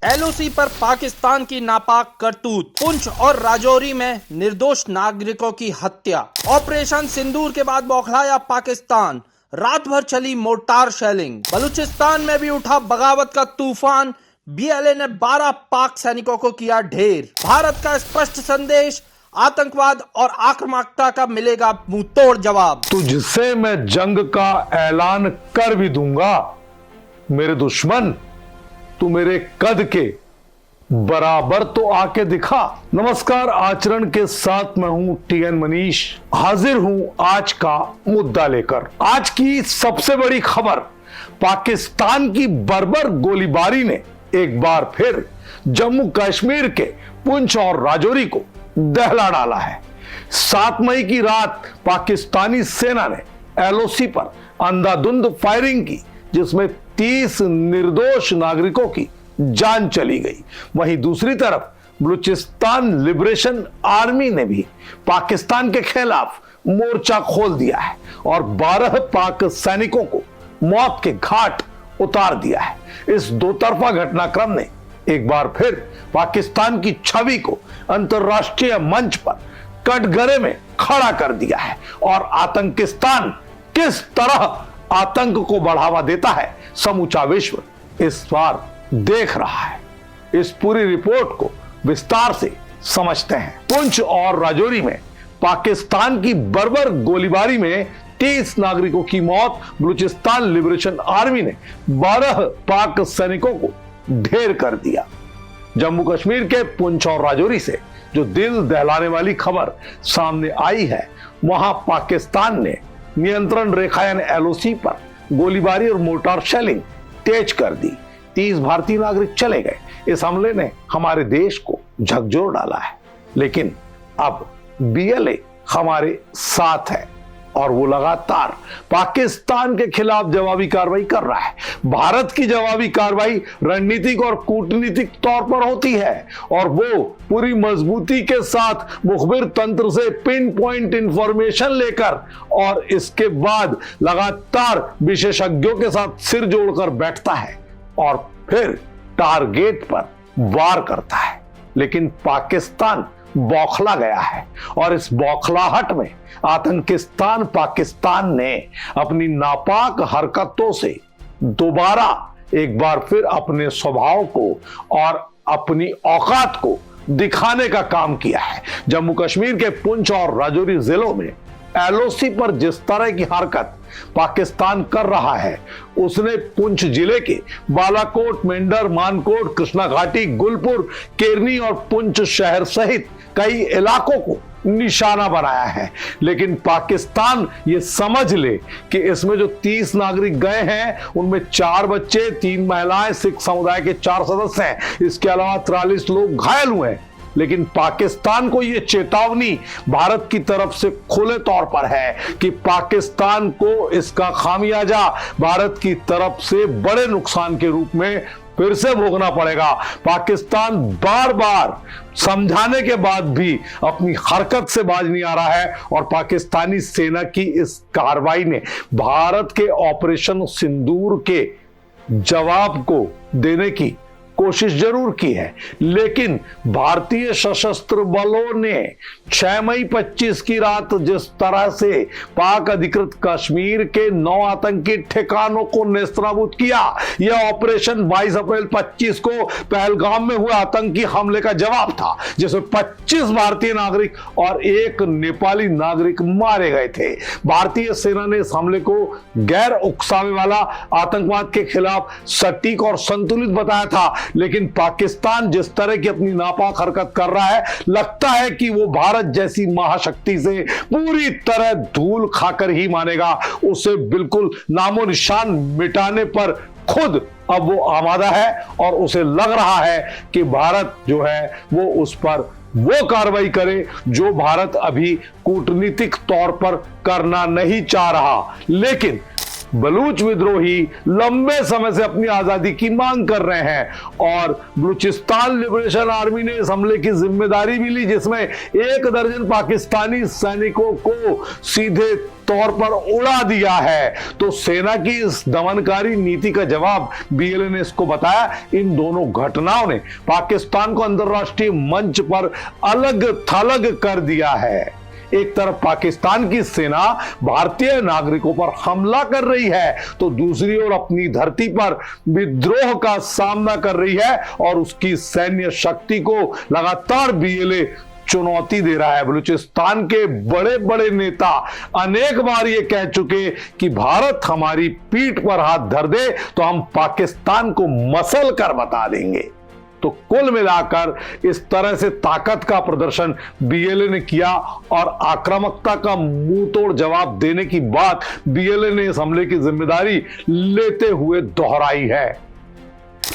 LOC पर पाकिस्तान की नापाक करतूत। पुंछ और राजौरी में निर्दोष नागरिकों की हत्या। ऑपरेशन सिंदूर के बाद बौखलाया पाकिस्तान। रात भर चली मोर्टार शेलिंग। बलूचिस्तान में भी उठा बगावत का तूफान। बीएलए ने 12 पाक सैनिकों को किया ढेर। भारत का स्पष्ट संदेश, आतंकवाद और आक्रामकता का मिलेगा मुंह तोड़ जवाब। तुझसे मैं जंग का ऐलान कर भी दूंगा मेरे दुश्मन, तू मेरे कद के बराबर तो आके दिखा। नमस्कार, आचरण के साथ मैं हूं टीएन मनीष, हाजिर हूं आज का मुद्दा लेकर। आज की सबसे बड़ी खबर, पाकिस्तान की बर्बर गोलीबारी ने एक बार फिर जम्मू कश्मीर के पुंछ और राजौरी को दहला डाला है। 7 मई की रात पाकिस्तानी सेना ने एलओसी पर अंधाधुंध फायरिंग की, जिसमें 30 निर्दोष नागरिकों की जान चली गई। वहीं दूसरी तरफ बलूचिस्तान लिबरेशन आर्मी ने भी पाकिस्तान के खिलाफ मोर्चा खोल दिया है और 12 पाक सैनिकों को मौत के घाट उतार दिया है। इस दो तरफा घटनाक्रम ने एक बार फिर पाकिस्तान की छवि को अंतर्राष्ट्रीय मंच पर कटघरे में खड़ा कर दिया है और आतंकिस्तान किस तरह आतंक को बढ़ावा देता है, समूचा विश्व इस बार देख रहा है। इस पूरी रिपोर्ट को विस्तार से समझते हैं। पुंछ और राजौरी में पाकिस्तान की बर्बर गोलीबारी में 30 नागरिकों की मौत। बलूचिस्तान लिबरेशन आर्मी ने 12 पाक सैनिकों को ढेर कर दिया। जम्मू कश्मीर के पुंछ और राजौरी से जो दिल दहलाने वाली खबर सामने आई है, वहां पाकिस्तान ने नियंत्रण रेखा यानी एलओसी पर गोलीबारी और मोर्टार शेलिंग तेज कर दी। 30 भारतीय नागरिक चले गए। इस हमले ने हमारे देश को झकझोर डाला है, लेकिन अब बीएलए हमारे साथ है और वो लगातार पाकिस्तान के खिलाफ जवाबी कार्रवाई कर रहा है। भारत की जवाबी कार्रवाई रणनीतिक और कूटनीतिक तौर पर होती है और वो पूरी मजबूती के साथ मुखबिर तंत्र से पिन पॉइंट इंफॉर्मेशन लेकर और इसके बाद लगातार विशेषज्ञों के साथ सिर जोड़कर बैठता है और फिर टारगेट पर वार करता है। लेकिन पाकिस्तान बौखला गया है और इस बौखलाहट में आतंकिस्तान पाकिस्तान ने अपनी नापाक हरकतों से दोबारा एक बार फिर अपने स्वभाव को और अपनी औकात को दिखाने का काम किया है। जम्मू कश्मीर के पुंछ और राजौरी जिलों में एलओसी पर जिस तरह की हरकत पाकिस्तान कर रहा है, उसने पुंछ जिले के बालाकोट, मेंढर, मानकोट, कृष्णा घाटी, गुलपुर, केरनी और पुंछ शहर सहित कई इलाकों को निशाना बनाया है। लेकिन पाकिस्तान ये समझ ले कि इसमें जो 30 नागरिक गए हैं, उनमें 4 बच्चे, 3 महिलाएं, सिख समुदाय के 4 सदस्य हैं। इसके अलावा 43 लोग घायल हुए हैं। लेकिन पाकिस्तान को यह चेतावनी भारत की तरफ से खुले तौर पर है कि पाकिस्तान को इसका खामियाजा भारत की तरफ से बड़े नुकसान के रूप में फिर से भोगना पड़ेगा। पाकिस्तान बार बार समझाने के बाद भी अपनी हरकत से बाज नहीं आ रहा है और पाकिस्तानी सेना की इस कार्रवाई ने भारत के ऑपरेशन सिंदूर के जवाब को देने की कोशिश जरूर की है। लेकिन भारतीय सशस्त्र बलों ने 6 मई 25 की रात जिस तरह से पाक अधिकृत कश्मीर के 9 आतंकी ठिकानों को नेस्तनाबूद किया, यह ऑपरेशन 22 अप्रैल 25 को पहलगाम में हुए आतंकी हमले का जवाब था, जिसमें 25 भारतीय नागरिक और 1 नेपाली नागरिक मारे गए थे। भारतीय सेना ने इस हमले को गैर उकसावे वाला आतंकवाद के खिलाफ सटीक और संतुलित बताया था। लेकिन पाकिस्तान जिस तरह की अपनी नापाक हरकत कर रहा है, लगता है कि वो भारत जैसी महाशक्ति से पूरी तरह धूल खाकर ही मानेगा। उसे बिल्कुल नामो निशान मिटाने पर खुद अब वो आमादा है और उसे लग रहा है कि भारत जो है वो उस पर वो कार्रवाई करे जो भारत अभी कूटनीतिक तौर पर करना नहीं चाह रहा। लेकिन बलूच विद्रोही लंबे समय से अपनी आजादी की मांग कर रहे हैं और बलूचिस्तान लिबरेशन आर्मी ने इस हमले की जिम्मेदारी भी ली, जिसमें 1 दर्जन पाकिस्तानी सैनिकों को सीधे तौर पर उड़ा दिया है। तो सेना की इस दमनकारी नीति का जवाब बीएलए ने इसको बताया। इन दोनों घटनाओं ने पाकिस्तान को अंतर्राष्ट्रीय मंच पर अलग थलग कर दिया है। एक तरफ पाकिस्तान की सेना भारतीय नागरिकों पर हमला कर रही है, तो दूसरी ओर अपनी धरती पर विद्रोह का सामना कर रही है और उसकी सैन्य शक्ति को लगातार बीएलए चुनौती दे रहा है। बलूचिस्तान के बड़े बड़े नेता अनेक बार ये कह चुके कि भारत हमारी पीठ पर हाथ धर दे तो हम पाकिस्तान को मसल कर बता देंगे। तो कुल मिलाकर इस तरह से ताकत का प्रदर्शन बीएलए ने किया और आक्रामकता का मुंह तोड़ जवाब देने की बात बीएलए ने इस हमले की जिम्मेदारी लेते हुए दोहराई है।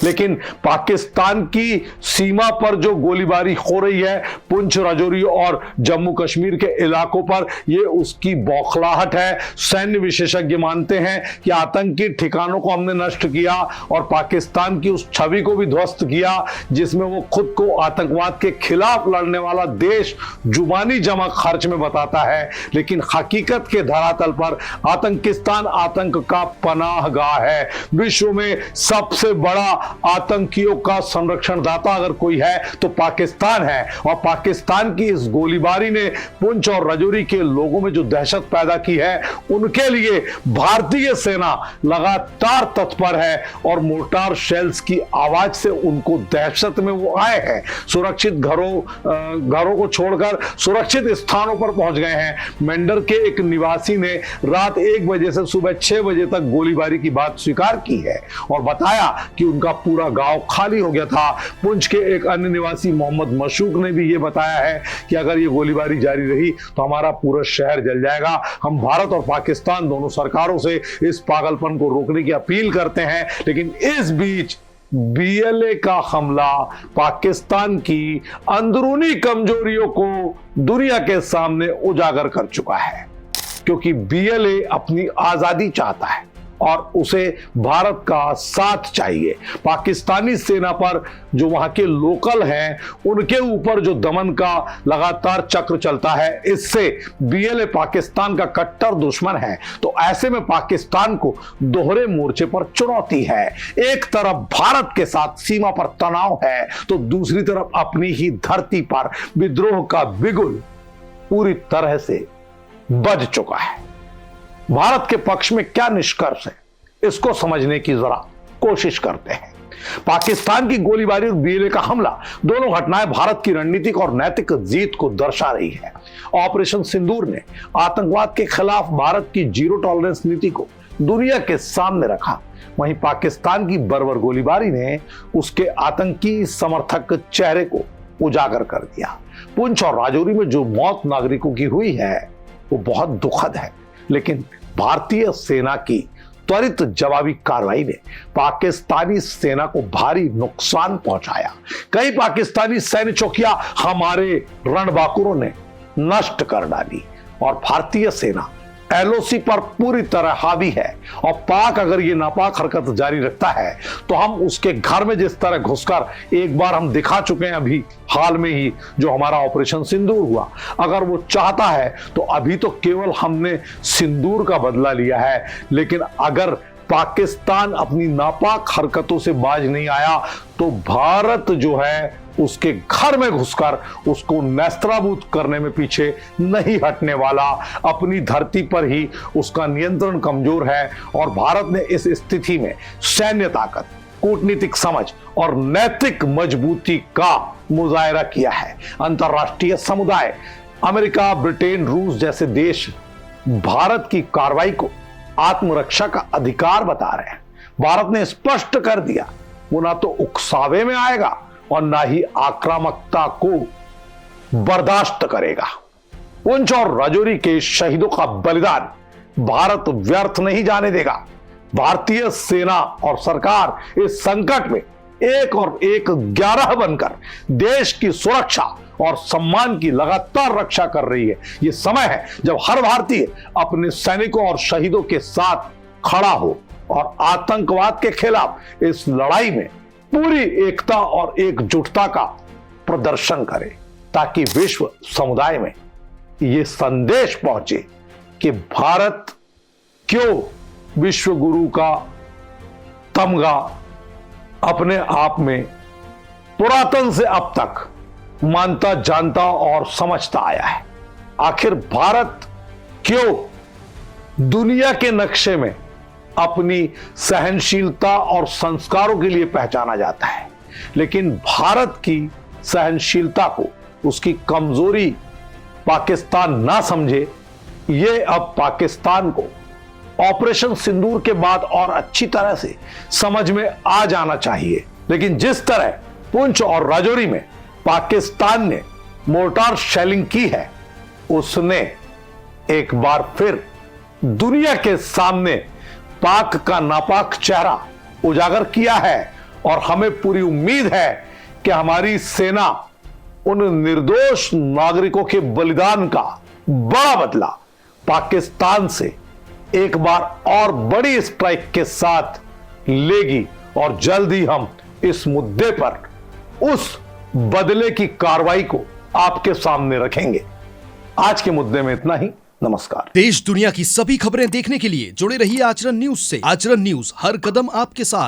लेकिन पाकिस्तान की सीमा पर जो गोलीबारी हो रही है पुंछ, राजौरी और जम्मू कश्मीर के इलाकों पर, यह उसकी बौखलाहट है। सैन्य विशेषज्ञ मानते हैं कि आतंकी ठिकानों को हमने नष्ट किया और पाकिस्तान की उस छवि को भी ध्वस्त किया जिसमें वो खुद को आतंकवाद के खिलाफ लड़ने वाला देश जुबानी जमा खर्च में बताता है, लेकिन हकीकत के धरातल पर आतंकिस्तान आतंक का पनाहगाह है। विश्व में सबसे बड़ा आतंकियों का संरक्षण दाता अगर कोई है तो पाकिस्तान है और पाकिस्तान की इस गोलीबारी ने पुंछ और राजौरी के लोगों में जो दहशत पैदा की है, उनके लिए भारतीय सेना लगातार तत्पर है और मोर्टार शेल्स की आवाज से उनको दहशत में वो आए हैं। सुरक्षित घरों को छोड़कर सुरक्षित स्थानों पर पहुंच गए हैं। मेंढर के एक निवासी ने रात 1 बजे से सुबह 6 बजे तक गोलीबारी की बात स्वीकार की है और बताया कि उनका पूरा गांव खाली हो गया था। पुंछ के एक अन्य निवासी मोहम्मद मशूक ने भी यह बताया है कि अगर ये गोलीबारी जारी रही तो हमारा पूरा शहर जल जाएगा। हम भारत और पाकिस्तान दोनों सरकारों से इस पागलपन को रोकने की अपील करते हैं, लेकिन इस बीच बीएलए का हमला पाकिस्तान की अंदरूनी कमजोरियों को दुनिया के सामने उजागर कर चुका है, क्योंकि बीएलए अपनी आजादी चाहता है और उसे भारत का साथ चाहिए। पाकिस्तानी सेना पर जो वहां के लोकल हैं उनके ऊपर जो दमन का लगातार चक्र चलता है, इससे बीएलए पाकिस्तान का कट्टर दुश्मन है। तो ऐसे में पाकिस्तान को दोहरे मोर्चे पर चुनौती है। एक तरफ भारत के साथ सीमा पर तनाव है तो दूसरी तरफ अपनी ही धरती पर विद्रोह का बिगुल पूरी तरह से बज चुका है। भारत के पक्ष में क्या निष्कर्ष है, इसको समझने की जरा कोशिश करते हैं। पाकिस्तान की गोलीबारी और बीएलए का हमला, दोनों घटनाएं भारत की रणनीतिक और नैतिक जीत को दर्शा रही है। ऑपरेशन सिंदूर ने आतंकवाद के खिलाफ भारत की जीरो टॉलरेंस नीति को दुनिया के सामने रखा, वहीं पाकिस्तान की बर्बर गोलीबारी ने उसके आतंकी समर्थक चेहरे को उजागर कर दिया। पुंछ और राजौरी में जो मौत नागरिकों की हुई है वो बहुत दुखद है, लेकिन भारतीय सेना की त्वरित जवाबी कार्रवाई ने पाकिस्तानी सेना को भारी नुकसान पहुंचाया। कई पाकिस्तानी सैन्य चौकियां हमारे रणबांकुरों ने नष्ट कर डाली और भारतीय सेना एलओसी पर पूरी तरह हावी है। और पाक अगर ये नापाक हरकत जारी रखता है तो हम उसके घर में जिस तरह घुसकर एक बार हम दिखा चुके हैं, अभी हाल में ही जो हमारा ऑपरेशन सिंदूर हुआ, अगर वो चाहता है तो अभी तो केवल हमने सिंदूर का बदला लिया है, लेकिन अगर पाकिस्तान अपनी नापाक हरकतों से बाज नहीं आया तो भारत जो है उसके घर में घुसकर उसको नेस्तनाबूद करने में पीछे नहीं हटने वाला। अपनी धरती पर ही उसका नियंत्रण कमजोर है और भारत ने इस स्थिति में सैन्य ताकत, कूटनीतिक समझ और नैतिक मजबूती का मुजाहरा किया है। अंतर्राष्ट्रीय समुदाय, अमेरिका, ब्रिटेन, रूस जैसे देश भारत की कार्रवाई को आत्मरक्षा का अधिकार बता रहे हैं। भारत ने स्पष्ट कर दिया वो ना तो उकसावे में आएगा और ना ही आक्रामकता को बर्दाश्त करेगा। पुंछ और राजौरी के शहीदों का बलिदान भारत व्यर्थ नहीं जाने देगा। भारतीय सेना और सरकार इस संकट में एक और एक 11 बनकर देश की सुरक्षा और सम्मान की लगातार रक्षा कर रही है। यह समय है जब हर भारतीय अपने सैनिकों और शहीदों के साथ खड़ा हो और आतंकवाद के खिलाफ इस लड़ाई में पूरी एकता और एकजुटता का प्रदर्शन करे, ताकि विश्व समुदाय में यह संदेश पहुंचे कि भारत क्यों विश्व गुरु का तमगा अपने आप में पुरातन से अब तक मानता, जानता और समझता आया है। आखिर भारत क्यों दुनिया के नक्शे में अपनी सहनशीलता और संस्कारों के लिए पहचाना जाता है, लेकिन भारत की सहनशीलता को उसकी कमजोरी पाकिस्तान ना समझे, ये अब पाकिस्तान को ऑपरेशन सिंदूर के बाद और अच्छी तरह से समझ में आ जाना चाहिए। लेकिन जिस तरह पुंछ और राजौरी में पाकिस्तान ने मोर्टार शेलिंग की है, उसने एक बार फिर दुनिया के सामने पाक का नापाक चेहरा उजागर किया है और हमें पूरी उम्मीद है कि हमारी सेना उन निर्दोष नागरिकों के बलिदान का बड़ा बदला पाकिस्तान से एक बार और बड़ी स्ट्राइक के साथ लेगी और जल्द ही हम इस मुद्दे पर उस बदले की कार्रवाई को आपके सामने रखेंगे। आज के मुद्दे में इतना ही। नमस्कार। देश दुनिया की सभी खबरें देखने के लिए जुड़े रहिए आचरण न्यूज से। आचरण न्यूज, हर कदम आपके साथ।